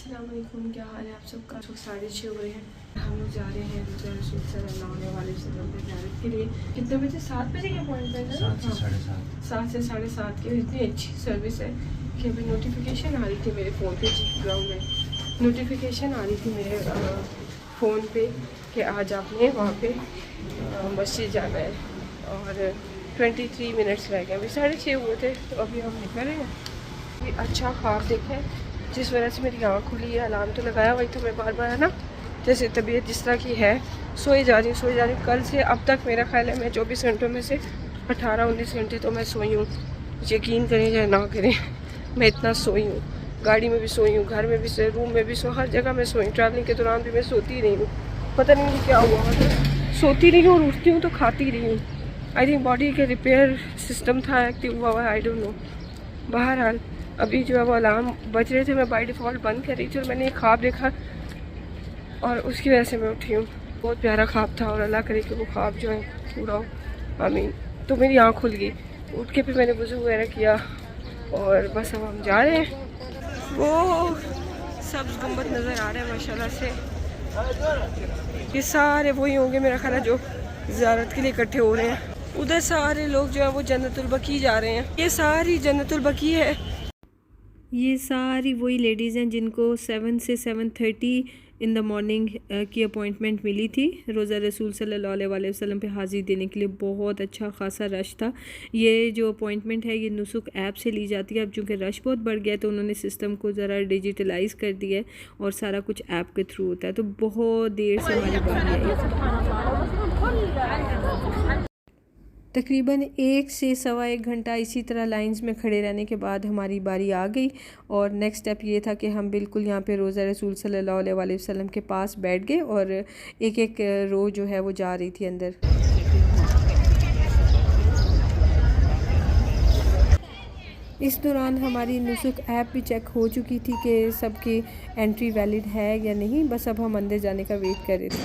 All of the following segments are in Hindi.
अस्सलाम वालेकुम, क्या हाल है आप सबका। 6:30 हो गए हैं। हम लोग जा रहे हैं रसूल सल्लल्लाहु अलैहि वसल्लम की ज़ियारत के लिए। कितने बजे? 7 बजे की अपॉइंटमेंट है। 7 से 7:30। 7 से 7:30 की। इतनी अच्छी सर्विस है कि अभी नोटिफिकेशन आ रही थी मेरे फ़ोन पे। ग्राउंड में नोटिफिकेशन आ रही थी मेरे फ़ोन पे कि आज आपने वहाँ पे मस्जिद जाना है और 23 मिनट्स रह गए। अभी 6:30 हुए थे तो अभी हम निकल रहे हैं। अच्छा ख्वाब देखें जिस वजह से मेरी आँख खुली है। अलार्म तो लगाया, वही तो मैं बार बार है ना, जैसे तबीयत जिस तरह की है सोई जा रही। कल से अब तक मेरा ख्याल है मैं 24 घंटों में से 18-19 घंटे तो मैं सोई हूँ। यकीन करें या ना करें, मैं इतना सोई हूँ। गाड़ी में भी सोई हूँ, घर में भी सोई, रूम में भी सोई, हर जगह मैं सोई। ट्रैवलिंग के दौरान भी मैं सोती रही हूँ। पता नहीं मुझे क्या हुआ, सोती रही हूँ और उठती हूँ तो खाती रही हूँ। आई थिंक बॉडी के रिपेयर सिस्टम था एक्टिव हुआ हुआ, आई डोंट नो। बहरहाल अभी जो है वो अलार्म बज रहे थे, मैं बाय डिफ़ॉल्ट बंद कर रही थी और मैंने एक ख्वाब देखा और उसकी वजह से मैं उठी हूँ। बहुत प्यारा ख्वाब था और अल्लाह करे कि वो ख्वाब जो है पूरा हो, आमीन। तो मेरी आँख खुल गई, उठ के फिर मैंने वज़ू वगैरह किया और बस अब हम जा रहे हैं। वो सब्ज़ गुंबद नज़र आ रहा है माशाल्लाह से। ये सारे वही होंगे मेरा ख्याल है जो ज़ियारत के लिए इकट्ठे हो रहे हैं। उधर सारे लोग जो है वो जन्नतुल बकी जा रहे हैं। ये सारी जन्नतुल बकी है। ये सारी वही लेडीज़ हैं जिनको 7 से 7:30 इन द मॉर्निंग की अपॉइंटमेंट मिली थी रोज़ा रसूल सल्लल्लाहु अलैहि वसल्लम पे हाज़िर देने के लिए। बहुत अच्छा खासा रश था। ये जो अपॉइंटमेंट है ये नुसुक ऐप से ली जाती है। अब चूँकि रश बहुत बढ़ गया तो उन्होंने सिस्टम को ज़रा डिजिटलाइज़ कर दिया है और सारा कुछ ऐप के थ्रू होता है। तो बहुत देर से हमारी बारी आई। तकरीबन 1 से सवा 1 घंटा इसी तरह लाइंस में खड़े रहने के बाद हमारी बारी आ गई और नेक्स्ट स्टेप ये था कि हम बिल्कुल यहाँ पे रोज़ा रसूल सल्लल्लाहु अलैहि वसल्लम के पास बैठ गए और एक एक रो जो है वो जा रही थी अंदर। इस दौरान हमारी नुसुक ऐप भी चेक हो चुकी थी कि सबकी एंट्री वैलिड है या नहीं। बस अब हम अंदर जाने का वेट कर रहे थे।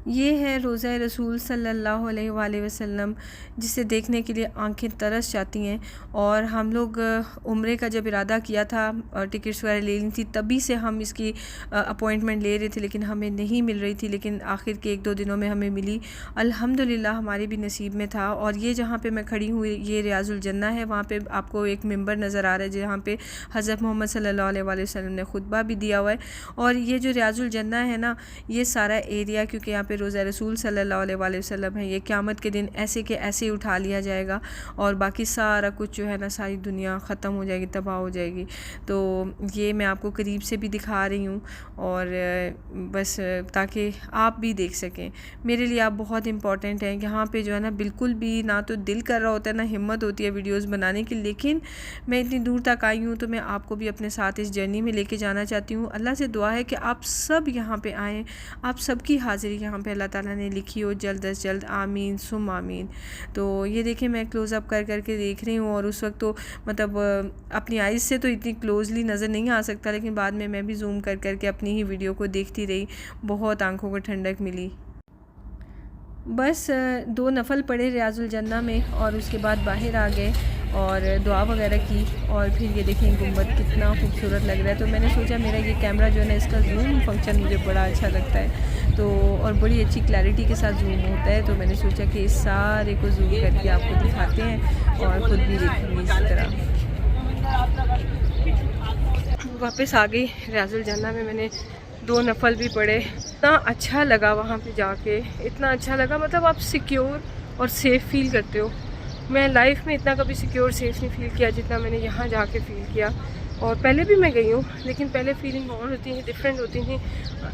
ये है रोज़ा रसूल सल्लल्लाहु अलैहि वसल्लम जिसे देखने के लिए आंखें तरस जाती हैं। और हम लोग उम्रे का जब इरादा किया था और टिकट्स वगैरह ले ली थी तभी से हम इसकी अपॉइंटमेंट ले रहे थे, लेकिन हमें नहीं मिल रही थी। लेकिन आखिर के 1-2 दिनों में हमें मिली, अल्हम्दुलिल्लाह हमारे भी नसीब में था। और ये जहाँ पे मैं खड़ी हूँ ये रियाजुल जन्ना है। वहाँ पे आपको एक मिंबर नज़र आ रहा है जहाँ पे हज़रत मोहम्मद सल्लल्लाहु अलैहि वसल्लम ने खुतबा भी दिया हुआ है। और ये जो रियाजुल जन्ना है ना, ये सारा एरिया क्योंकि यहाँ पे रोज़ा रसूल सल्लल्लाहु अलैहि वसल्लम है, ये क़यामत के दिन ऐसे के ऐसे उठा लिया जाएगा और बाकी सारा कुछ जो है ना, सारी दुनिया ख़त्म हो जाएगी, तबाह हो जाएगी। तो ये मैं आपको करीब से भी दिखा रही हूँ और बस ताकि आप भी देख सकें। मेरे लिए आप बहुत इम्पॉर्टेंट हैं। यहाँ पे जो है ना बिल्कुल भी ना तो दिल कर रहा होता है ना हिम्मत होती है वीडियोज़ बनाने की, लेकिन मैं इतनी दूर तक आई हूँ तो मैं आपको भी अपने साथ इस जर्नी में लेके जाना चाहती हूँ। अल्लाह से दुआ है कि आप सब यहाँ पे आएँ, आप सबकी हाज़िरी यहाँ पे अल्लाह ताला ने लिखी हो जल्द अज जल्द, आमीन सुम आमीन। तो ये देखें मैं क्लोज़अप कर करके देख रही हूँ और उस वक्त तो मतलब अपनी आइज़ से तो इतनी क्लोजली नज़र नहीं आ सकता, लेकिन बाद में मैं भी जूम कर करके अपनी ही वीडियो को देखती रही। बहुत आंखों को ठंडक मिली। बस 2 नफल पढ़े रियाजुल जन्ना में और उसके बाद बाहर आ गए और दुआ वगैरह की और फिर ये देखें गुंबद कितना खूबसूरत लग रहा है। तो मैंने सोचा मेरा ये कैमरा जो है ना इसका जूम फंक्शन मुझे बड़ा अच्छा लगता है तो और बड़ी अच्छी क्लैरिटी के साथ जूम होता है। तो मैंने सोचा कि इस सारे को जूम करके आपको दिखाते हैं और ख़ुद भी देखेंगे इस तरह। वापस आ गई रियाजुल जन्ना में, मैंने 2 नफल भी पढ़े। इतना अच्छा लगा वहाँ पे जाके, इतना अच्छा लगा। मतलब आप सिक्योर और सेफ़ फील करते हो। मैं लाइफ में इतना कभी सिक्योर सेफ़ नहीं फ़ील किया जितना मैंने यहाँ जाके फ़ील किया। और पहले भी मैं गई हूँ, लेकिन पहले फीलिंग और होती थी, डिफरेंट होती थी।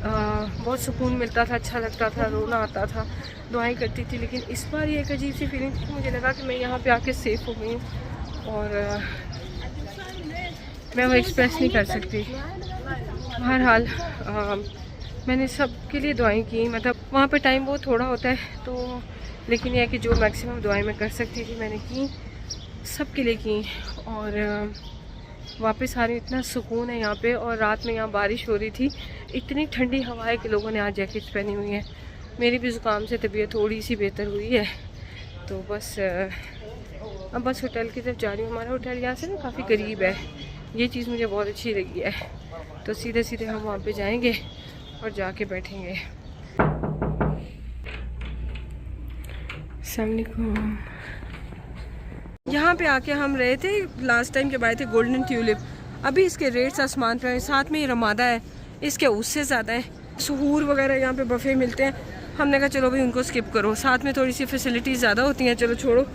बहुत सुकून मिलता था, अच्छा लगता था, रोना आता था, दुआएं करती थी। लेकिन इस बार ये एक अजीब सी फीलिंग थी, मुझे लगा कि मैं यहाँ पे आके सेफ़ हो गई हूँ और मैं वो एक्सप्रेस नहीं कर सकती। बहरहाल मैंने सब के लिए दुआएं की, मतलब वहाँ पे टाइम बहुत थोड़ा होता है, तो लेकिन यह है कि जो मैक्सिमम दुआएं मैं कर सकती थी मैंने की, सब के लिए की। और वापस आ रही हूँ, इतना सुकून है यहाँ पे। और रात में यहाँ बारिश हो रही थी, इतनी ठंडी हवा है कि लोगों ने आज जैकेट्स पहनी हुई हैं। मेरी भी ज़ुकाम से तबीयत थोड़ी सी बेहतर हुई है, तो बस अब बस होटल की तरफ जा रही हूँ। हमारा होटल यहाँ से ना काफ़ी करीब है, ये चीज़ मुझे बहुत अच्छी लगी है। तो सीधे सीधे हम वहाँ पे जाएंगे और जाके बैठेंगे। अस्सलामुअलैकुम। यहाँ पे आके हम रहे थे लास्ट टाइम जब आए थे गोल्डन ट्यूलिप। अभी इसके रेट्स आसमान पे हैं, साथ में ये रमादा है, इसके उससे ज़्यादा है। सहूर वगैरह यहाँ पे बफ़े मिलते हैं। हमने कहा चलो भाई उनको स्किप करो, साथ में थोड़ी सी फैसिलिटीज़ ज़्यादा होती हैं, चलो छोड़ो,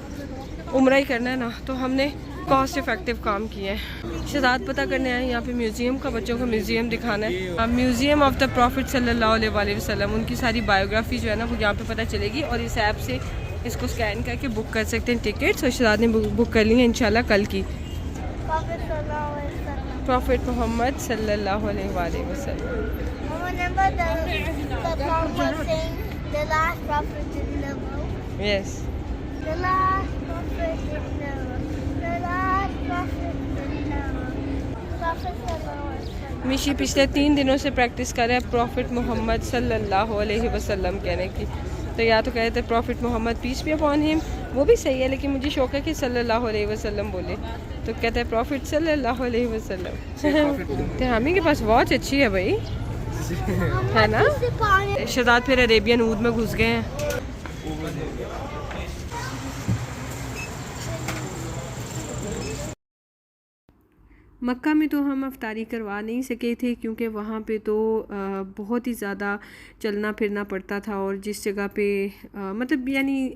उम्रा ही करना है ना। तो हमने कॉस्ट इफ़ेक्टिव काम किए हैं। शहजाद पता करने आए यहाँ पे म्यूज़ियम का, बच्चों का म्यूज़ियम दिखाना है। म्यूज़ियम ऑफ द प्रॉफिट सल्लल्लाहु अलैहि वसल्लम, उनकी सारी बायोग्राफी जो है ना वो यहाँ पे पता चलेगी। और इस ऐप से इसको स्कैन करके बुक कर सकते हैं टिकट्स। और शहजाद ने बुक कर ली है इंशाल्लाह कल की। प्रॉफिट मोहम्मद सल्लल्लाहु अलैहि वसल्लम। यस, मिशी पिछले 3 दिनों से प्रैक्टिस कर रहे हैं प्रॉफिट मोहम्मद सल्लल्लाहु अलैहि वसल्लम कहने की। तो या तो कहते हैं prophet Muhammad peace be upon him, वो भी सही है, लेकिन मुझे शौक है कि सल्लल्लाहु अलैहि वसल्लम बोले, तो कहते हैं प्रॉफिट सल्लल्लाहु अलैहि वसल्लम। तो हामी के पास वॉच अच्छी है भाई, है ना। शहजाद फिर अरेबियन ऊद में घुस गए हैं। मक्का में तो हम अफ्तारी करवा नहीं सके थे, क्योंकि वहाँ पे तो बहुत ही ज़्यादा चलना फिरना पड़ता था। और जिस जगह पे मतलब यानी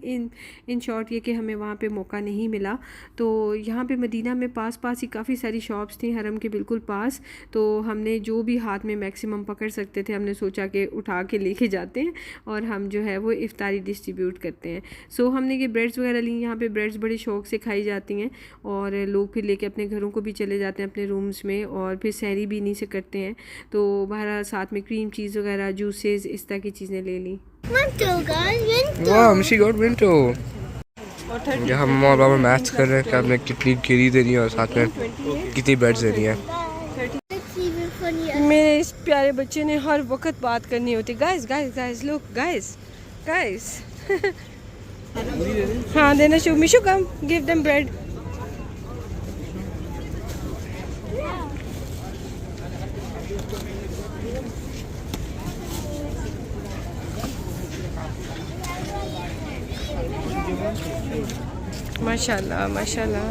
इन शॉर्ट ये कि हमें वहाँ पे मौका नहीं मिला। तो यहाँ पे मदीना में पास पास ही काफ़ी सारी शॉप्स थी, हरम के बिल्कुल पास। तो हमने जो भी हाथ में मैक्सिमम पकड़ सकते थे, हमने सोचा कि उठा के लेके जाते हैं और हम जो है वो इफ्तारी डिस्ट्रीब्यूट करते हैं। सो हमने ये ब्रेड्स वगैरह ली, यहाँ पे ब्रेड्स बड़े शौक़ से खाई जाती हैं और लोग फिर लेके अपने घरों को भी चले जाते हैं, अपने रूम्स में, और फिर सहरी भी इन्हीं से करते हैं। तो बहरहाल साथ में क्रीम चीज़ वगैरह, जूसेस, इस तरह की चीज़ें ले ली। हम और बाबा मैच कर रहे हैं कि आपने कितनी गिरी देनी है और साथ में कितनी बेड्स देनी है। मेरे इस प्यारे बच्चे ने हर वक्त बात करनी होती। Guys guys guys look, guys guys. हाँ देना शो, मिशु कम गिव देम ब्रेड। माशाल्लाह माशाल्लाह।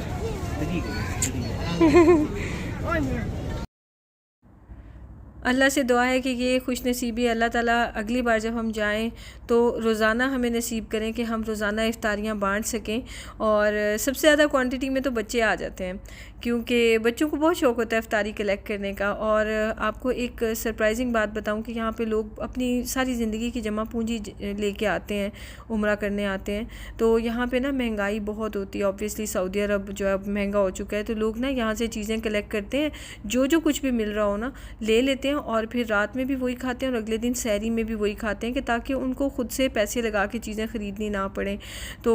अल्लाह से दुआ है कि ये खुश नसीबी अल्लाह ताला अगली बार जब हम जाएं तो रोज़ाना हमें नसीब करें कि हम रोज़ाना इफ्तारियां बांट सकें। और सबसे ज़्यादा क्वांटिटी में तो बच्चे आ जाते हैं, क्योंकि बच्चों को बहुत शौक़ होता है इफ्तारी कलेक्ट करने का। और आपको एक सरप्राइजिंग बात बताऊं कि यहाँ पे लोग अपनी सारी ज़िंदगी की जमा पूंजी लेके आते हैं, उम्रा करने आते हैं। तो यहाँ पे ना महंगाई बहुत होती है, ऑब्वियसली सऊदी अरब जो है महंगा हो चुका है। तो लोग ना यहाँ से चीज़ें कलेक्ट करते हैं, जो कुछ भी मिल रहा हो ना ले लेते हैं, और फिर रात में भी वही खाते हैं और अगले दिन सहरी में भी वही खाते हैं, कि ताकि उनको खुद से पैसे लगा के चीज़ें ख़रीदनी ना पड़े। तो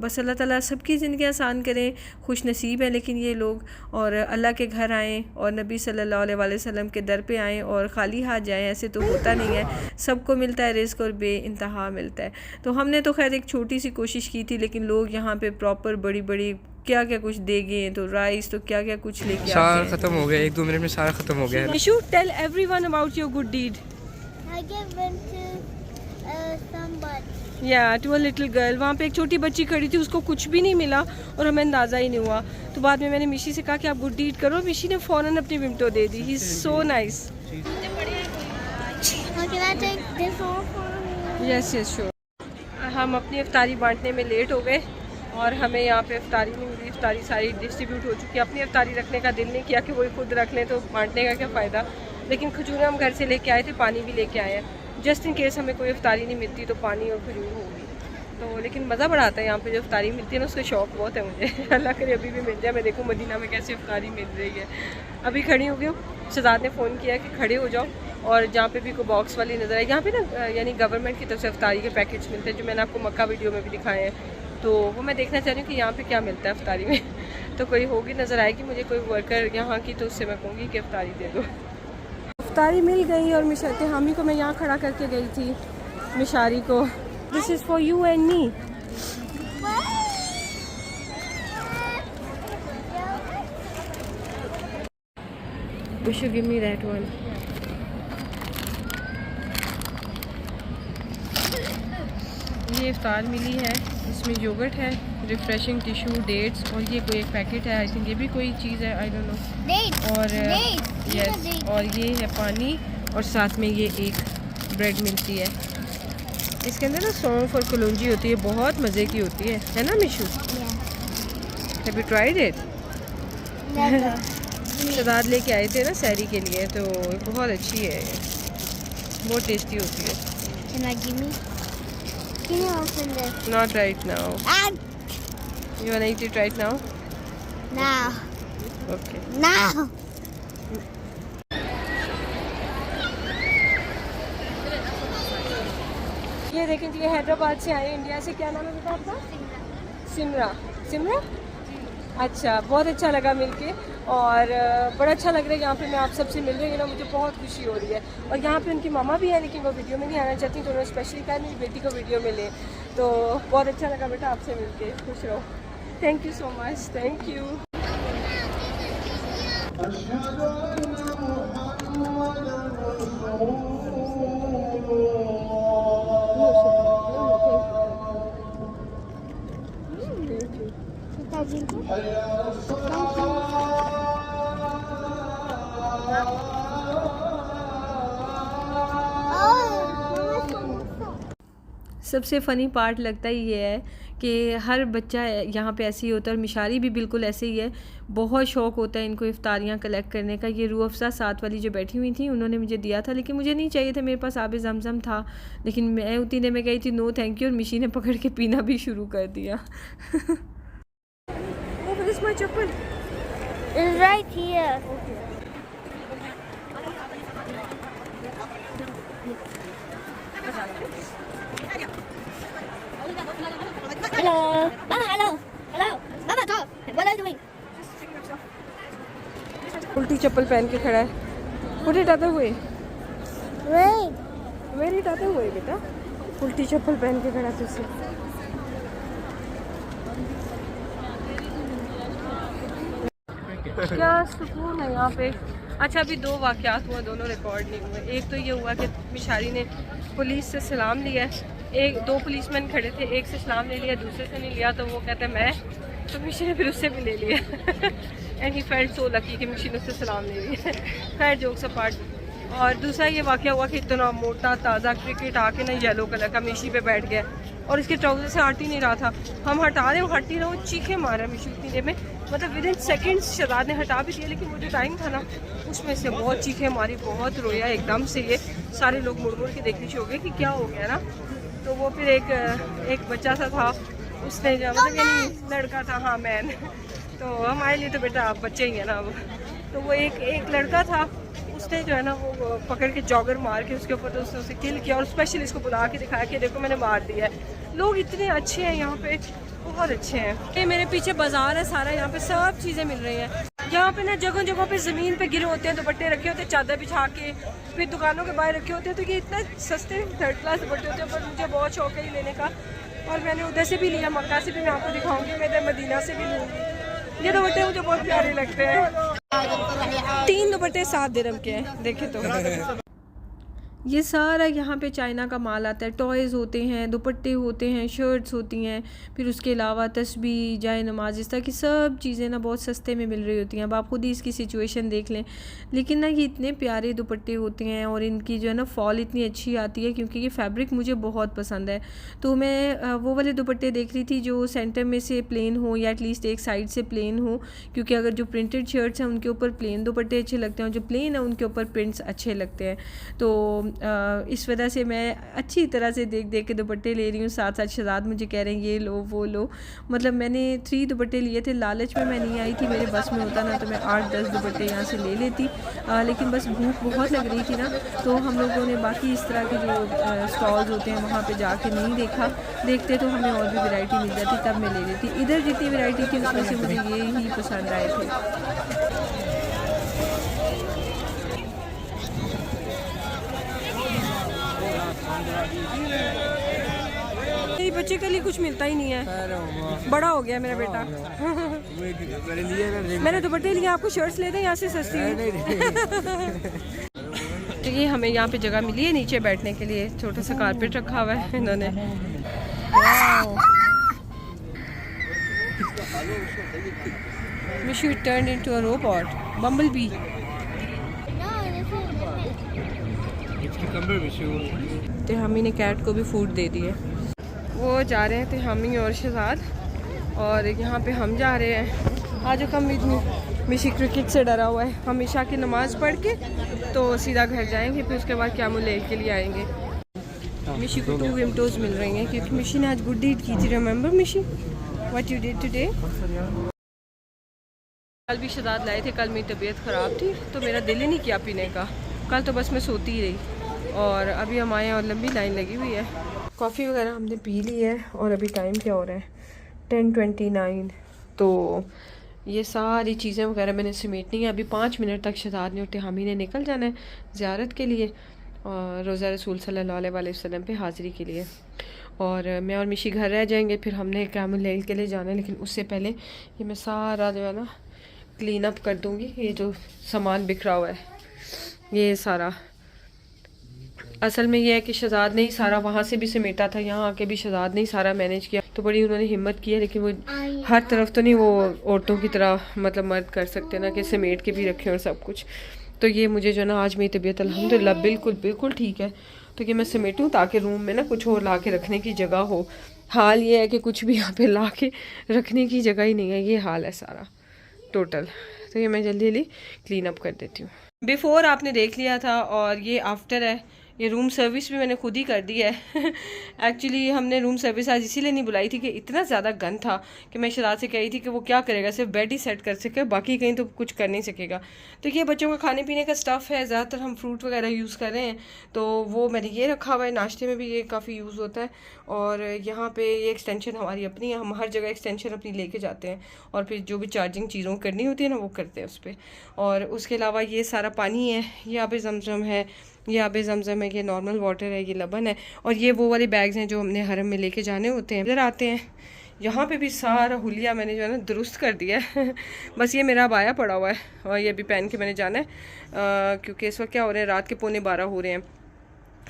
बस अल्लाह ताला सबकी ज़िंदगी आसान करें, खुश नसीब है लेकिन ये लोग, और अल्लाह के घर आएँ और नबी सल्लल्लाहु अलैहि वसल्लम के दर पे आएँ और ख़ाली हाथ जाएँ, ऐसे तो होता नहीं है। सबको मिलता है रिज़्क़ और बेइंतहा मिलता है। तो हमने तो खैर एक छोटी सी कोशिश की थी, लेकिन लोग यहाँ पे प्रॉपर बड़ी बड़ी क्या क्या कुछ दे गए, तो राइस तो क्या क्या कुछ लेके सारा खत्म हो गया, 1-2 मिनट में सारा खत्म हो गया है। You should tell everyone about your good deed. I gave one to somebody. Yeah, to a little girl. वहाँ पे एक छोटी बच्ची खड़ी थी, उसको कुछ भी नहीं मिला और हमें अंदाज़ा ही नहीं हुआ। तो बाद में मैंने मिशी से कहा कि आप गुड डीड करो, मिशी ने फ़ौरन अपनी विमटो दे दी। He is so nice. Yes yes sure. हम अपनी इफ्तारी बांटने में लेट हो गए, और हमें यहाँ पे इफ्तारी नहीं मिली। इफ्तारी सारी डिस्ट्रीब्यूट हो चुकी है। अपनी इफ्तारी रखने का दिल नहीं किया कि वही खुद रख लें, तो बांटने का क्या फ़ायदा। लेकिन खजूरें हम घर से लेके आए थे, पानी भी लेके आए हैं जस्ट इन केस हमें कोई इफ्तारी नहीं मिलती तो पानी और खजूर होगी। तो लेकिन मज़ा बड़ा आता है यहाँ पे जो इफ्तारी मिलती है ना, उसका शौक़ बहुत है मुझे। अल्लाह करे अभी भी मिल जाए। मैं देखूँ मदीना में कैसे इफ्तारी मिल रही है। अभी खड़ी हो गई हूँ, शहजाद ने फ़ोन किया कि खड़े हो जाओ, और जहाँ पे भी कोई बॉक्स वाली नज़र है, यहाँ पे ना यानी गवर्नमेंट की तरफ से इफ्तारी के पैकेट्स मिलते हैं, जो मैंने आपको मक्का वीडियो में भी दिखाए हैं। तो वो मैं देखना चाह रही हूँ कि यहाँ पे क्या मिलता है इफ्तारी में। तो कोई होगी नज़र आएगी मुझे कोई वर्कर यहाँ की, तो उससे मैं कहूँगी कि इफ्तारी दे दो। इफ्तारी मिल गई और मिशाते हामी को मैं यहाँ खड़ा करके गई थी, मिशारी को। This is for you and me. You should give me that one. ये इफ्तार मिली है, इसमें योगर्ट है, रिफ्रेशिंग टिशू, डेट्स, और ये कोई एक पैकेट है। आई थिंक ये भी कोई चीज़ है, आई डोंट नो। और यस, और ये है पानी, और साथ में ये एक ब्रेड मिलती है। इसके अंदर ना सौंफ और कलौंजी होती है, बहुत मज़े की होती है ना Mishu? Have you tried it? Shahzad लेके आए थे ना सहरी के लिए, तो बहुत अच्छी है, बहुत टेस्टी होती है। Can I give me? Can you open this? Not right now. You wanna eat it right now? Now. Okay. Now. ये देखें जी, हैदराबाद से आए, इंडिया से। क्या नाम है बेटा आपका? सिमरा। सिमरा, अच्छा, बहुत अच्छा लगा मिलके, और बड़ा अच्छा लग रहा है यहाँ पे मैं आप सबसे मिल रही हूँ ना, मुझे बहुत खुशी हो रही है। और यहाँ पे उनकी मामा भी है, लेकिन वो वीडियो में नहीं आना चाहती, तो उन्होंने स्पेशली कहा मेरी बेटी को वीडियो में ले। तो बहुत अच्छा लगा बेटा आपसे मिलके, खुश रहो। Thank you so much, thank you. सबसे फ़नी पार्ट लगता ही ये है कि हर बच्चा यहाँ पे ऐसे ही होता है, और मिशारी भी बिल्कुल ऐसे ही है। बहुत शौक़ होता है इनको इफ्तारियाँ कलेक्ट करने का। ये रूह अफ़ज़ा साथ वाली जो बैठी हुई थी, उन्होंने मुझे दिया था, लेकिन मुझे नहीं चाहिए था, मेरे पास आबे ज़मज़म था। लेकिन मैं उतनी देर में गई थी, नो थैंक यू, और मिशी ने पकड़ के पीना भी शुरू कर दिया। My chappal. It's right here. Hello. Mama, hello. Hello. Mama, talk. What are you doing? उल्टी चप्पल पहन के खड़ा है। Put it other way. Wait. Wear it other way बेटा। उल्टी चप्पल पहन के खड़ा तुझसे। क्या सुकून है यहाँ पे। अच्छा, अभी दो वाक़यात हुआ, दोनों रिकॉर्ड नहीं हुए। एक तो ये हुआ कि मिशारी ने पुलिस से सलाम लिया है, एक दो पुलिसमैन खड़े थे, एक से सलाम ले लिया, दूसरे से नहीं लिया, तो वो कहते हैं मैं, तो मिशी ने फिर उससे भी ले लिया। And he felt so lucky कि मिशी ने उससे सलाम ले लिया। खैर, जोक्स अपार्ट। और दूसरा ये वाक़या हुआ कि इतना मोटा ताज़ा क्रिकेट आके ना येलो कलर का मिशी पे बैठ गया, और इसके ट्राउज़र से हट ही नहीं रहा था। हम हटा रहे, वो हट नहीं रहा, वो चीखे मारा मिशी उतनी देर में, मतलब विद इन सेकेंड्स शहजाद ने हटा भी दिया, लेकिन वो जो टाइम था ना, उसमें से बहुत चीखे मारी, बहुत रोया एकदम से। ये सारे लोग मुड़ मुड़ के देखने शुरू हो गए कि क्या हो गया ना। तो वो फिर एक बच्चा सा था, उसने जो मतलब यानी लड़का था, हाँ मैन, तो हमारे लिए तो बेटा आप बच्चे ही हैं ना अब। तो वो एक लड़का था, उसने जो है ना वो पकड़ के जॉगर मार के उसके ऊपर, तो उसने उसे किल किया, और स्पेशली इसको बुला के दिखाया कि देखो मैंने मार दिया है। लोग इतने अच्छे हैं यहाँ पे, बहुत अच्छे हैं। ये मेरे पीछे बाजार है सारा, यहाँ पे सब चीज़ें मिल रही हैं। यहाँ पे ना जगह जगह पे ज़मीन पे गिरे होते हैं दुपट्टे, रखे होते हैं चादर बिछा के, फिर दुकानों के बाहर रखे होते हैं। तो ये इतना सस्ते 3rd क्लास दुपट्टे होते हैं, पर मुझे बहुत शौक है ये लेने का, और मैंने उधर से भी लिया, मक्का से भी मैं आपको दिखाऊंगी, मैं इधर मदीना से भी लूँगी। ये दुपट्टे मुझे बहुत प्यारे लगते हैं। 3 दुपट्टे 7 दिरहम के हैं, देखे तो। ये सारा यहाँ पे चाइना का माल आता है। टॉयज़ होते हैं, दुपट्टे होते हैं, शर्ट्स होती हैं, फिर उसके अलावा तस्बीह, जाए नमाज, इस तरह की सब चीज़ें ना बहुत सस्ते में मिल रही होती हैं। अब आप खुद ही इसकी सिचुएशन देख लें। लेकिन ना ये इतने प्यारे दुपट्टे होते हैं और इनकी जो है ना फॉल इतनी अच्छी आती है, क्योंकि ये फैब्रिक मुझे बहुत पसंद है। तो मैं वो वाले दुपट्टे देख रही थी जो सेंटर में से प्लेन हो या एटलीस्ट एक साइड से प्लेन हो, क्योंकि अगर जो प्रिंटेड शर्ट्स हैं उनके ऊपर प्लेन दुपट्टे अच्छे लगते हैं और जो प्लेन है उनके ऊपर प्रिंट्स अच्छे लगते हैं। तो इस वजह से मैं अच्छी तरह से देख देख के दुपट्टे ले रही हूँ। साथ साथ शहजाद मुझे कह रहे हैं ये लो वो लो। मतलब मैंने 3 दुपट्टे लिए थे, लालच में मैं नहीं आई थी, मेरे बस में होता ना तो मैं 8-10 दुपट्टे यहाँ से ले लेती। लेकिन बस भूख बहुत लग रही थी ना, तो हम लोगों ने बाकी इस तरह के जो स्टॉल्स होते हैं वहाँ पर जाके नहीं देखा। देखते तो हमें और भी वैरायटी मिल जाती, तब मैं ले लेती। इधर जितनी वैरायटी थी उसमें से मुझे ये ही पसंद आए थे। मेरी बच्चे के लिए कुछ मिलता ही नहीं है, बड़ा हो गया मेरा बेटा। मैंने दुपट्टे लिए, आपको शर्ट्स लेते हैं यहाँ से सस्ती। तो ये हमें यहाँ पे जगह मिली है नीचे बैठने के लिए, छोटा सा कारपेट रखा हुआ है इन्होंने। Mishi turned into a robot, bumblebee. तो हमी ने कैट को भी फूड दे दिए। वो जा रहे थे हमी और शहजाद, और यहाँ पे हम जा रहे हैं। आज कम मिशी क्रिकेट से डरा हुआ है। हम ईशा की नमाज़ पढ़ के तो सीधा घर जाएंगे, फिर उसके बाद क़यामुल लैल के लिए आएंगे। मिशी को 2 विमटोज मिल रही हैं क्योंकि मिशी ने आज गुड डीड की थी। रिमेंबर मिशी व्हाट यू डिड टुडे? कल भी शहजाद लाए थे, कल मेरी तबीयत ख़राब थी तो मेरा दिल ही नहीं किया पीने का। कल तो बस मैं सोती ही रही, और अभी हम आए और लंबी लाइन लगी हुई है। कॉफ़ी वगैरह हमने पी ली है और अभी टाइम क्या हो रहा है 10:29। तो ये सारी चीज़ें वगैरह मैंने समेटनी है। अभी 5 मिनट तक शहजाद ने और हामी ने निकल जाना है ज़ियारत के लिए और रोज़ा रसूल सल्लल्लाहु अलैहि वसल्लम पे हाज़िरी के लिए, और मैं और मिशी घर रह जाएंगे। फिर हमने क़यामुल लैल के लिए जाना है, लेकिन उससे पहले ये मैं सारा जो है ना क्लीन अप कर दूँगी। ये जो सामान बिखरा हुआ है ये सारा, असल में ये है कि शहजाद ने ही सारा वहाँ से भी समेटा था, यहाँ आके भी शहजाद ने ही सारा मैनेज किया। तो बड़ी उन्होंने हिम्मत की है, लेकिन वो हर तरफ तो नहीं वो औरतों की तरह मतलब मर्द कर सकते ना कि समेट के भी रखें और सब कुछ। तो ये मुझे जो ना आज मेरी तबीयत अल्हम्दुलिल्लाह बिल्कुल ठीक है, तो ये मैं समेटूँ ताकि रूम में ना कुछ और ला के रखने की जगह हो। हाल ये है कि कुछ भी यहाँ पे ला के रखने की जगह ही नहीं है, ये हाल है सारा टोटल। तो ये मैं जल्दी क्लीन अप कर देती हूँ। बिफ़ोर आपने देख लिया था और ये आफ्टर है। ये रूम सर्विस भी मैंने खुद ही कर दी है। एक्चुअली हमने रूम सर्विस आज इसीलिए नहीं बुलाई थी कि इतना ज़्यादा गंद था कि मैं शहजाद से कह रही थी कि वो क्या करेगा, सिर्फ बेड ही सेट कर सके, बाकी कहीं तो कुछ कर नहीं सकेगा। तो ये बच्चों का खाने पीने का स्टफ़ है, ज़्यादातर हम फ्रूट वगैरह यूज़ कर रहे हैं, तो वो मैंने ये रखा हुआ है। नाश्ते में भी ये काफ़ी यूज़ होता है। और यहाँ पे ये एक्सटेंशन हमारी अपनी है, हम हर जगह एक्सटेंशन अपनी लेके जाते हैं और फिर जो भी चार्जिंग चीज़ों करनी होती है ना वो करते हैं उस पर। और उसके अलावा ये सारा पानी है, ये आब ज़मज़म है, ये आब ज़मज़म है, ये नॉर्मल वाटर है, ये लबन है, और ये वो वाले बैग्स हैं जो हमने हरम में लेके जाने होते हैं। इधर आते हैं, यहाँ पे भी सारा हुलिया मैंने जो है ना दुरुस्त कर दिया है। बस ये मेरा अबाया पड़ा हुआ है और ये भी पहन के मैंने जाना है, क्योंकि इस वक्त क्या हो रहे हैं, रात के 11:15 हो रहे हैं,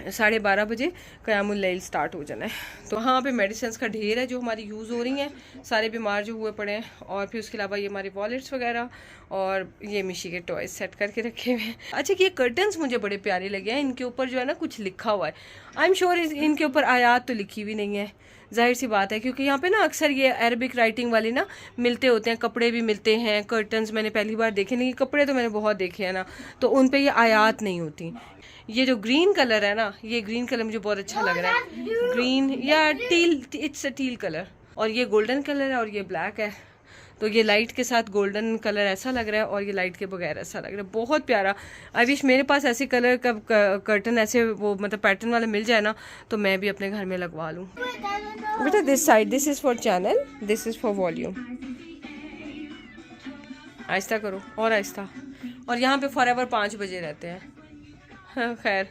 12:30 बजे क़यामुल लैल स्टार्ट हो जाना है। तो वहाँ पे मेडिसिन का ढेर है जो हमारी यूज़ हो रही हैं, सारे बीमार जो हुए पड़े हैं। और फिर उसके अलावा ये हमारे वॉलेट्स वगैरह, और ये मिशी के टॉयज सेट करके रखे हुए हैं। अच्छा कि ये कर्टन्स मुझे बड़े प्यारे लगे हैं, इनके ऊपर जो है ना कुछ लिखा हुआ है। आई एम श्योर इनके ऊपर आयात तो लिखी भी नहीं है, जाहिर सी बात है, क्योंकि यहाँ पे ना अक्सर ये अरबिक राइटिंग वाली ना मिलते होते हैं, कपड़े भी मिलते हैं। कर्टन्स मैंने पहली बार देखे नहीं, कपड़े तो मैंने बहुत देखे हैं ना, तो उन पे ये आयात नहीं होती। ये जो ग्रीन कलर है ना, ये ग्रीन कलर मुझे बहुत अच्छा लग रहा है, ग्रीन या teal, it's a teal colour, और ये गोल्डन कलर है और ये ब्लैक है। तो ये लाइट के साथ गोल्डन कलर ऐसा लग रहा है और ये लाइट के बगैर ऐसा लग रहा है, बहुत प्यारा। आई विश मेरे पास ऐसे कलर का कर्टन ऐसे वो मतलब पैटर्न वाला मिल जाए ना, तो मैं भी अपने घर में लगवा लूँ। बेटा this side, this is for channel, this is for volume. आहिस्ता करो और आहिस्ता। और यहाँ पे फॉरएवर 5 बजे रहते हैं। हाँ, खैर